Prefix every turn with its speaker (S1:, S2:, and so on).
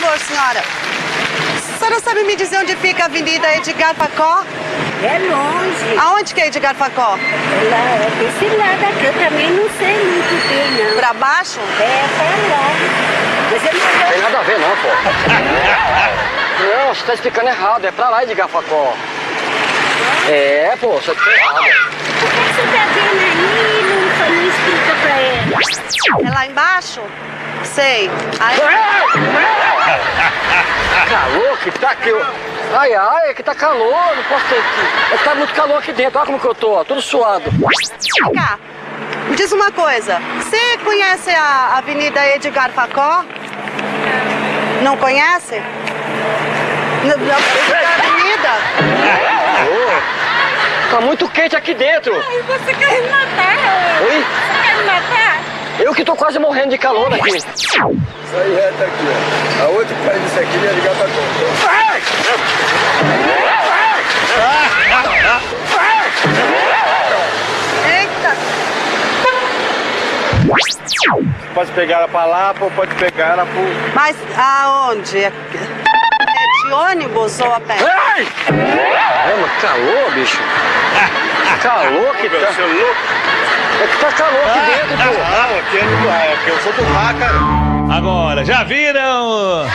S1: favor, senhora. A senhora sabe me dizer onde fica a Avenida Edgar Facó?
S2: É longe.
S1: Aonde que é Edgar Facó?
S2: Ela é desse lado aqui, eu também não sei muito bem, não.
S1: Pra baixo?
S2: É, pra lá. Mas eu não
S3: Não tem nada a ver, não, pô. Não, você tá explicando errado. É pra lá, Edgar Facó. É, pô, você tá errado.
S2: Por que você tá vendo aí e não explica pra ela?
S1: É lá embaixo? Sei. Aí...
S3: Calor que tá aqui. Ai, ai, aqui tá calor, não posso ter aqui. Tá muito calor aqui dentro, olha como que eu tô, tudo suado.
S1: Vem cá, me diz uma coisa. Você conhece a Avenida Edgar Facó? Não conhece? A avenida?
S3: Tá muito quente aqui dentro.
S2: Ai, você quer me matar?
S3: Oi?
S2: Você quer me matar?
S3: Eu que tô quase morrendo de calor daqui.
S4: Isso aí reto aqui, ó. Aonde que faz isso aqui, ia ligar pra conta.
S1: Eita!
S4: Pode pegar ela pra lá, ou pode pegar ela pro...
S1: Mas aonde? É de ônibus ou a pé?
S3: Ai! Caramba, calor, bicho. Calor que tá.
S4: Você é louco?
S3: É que tá calor aqui dentro, pô.
S4: Não, aqui é eu sou do Raca.
S5: Agora, já viram?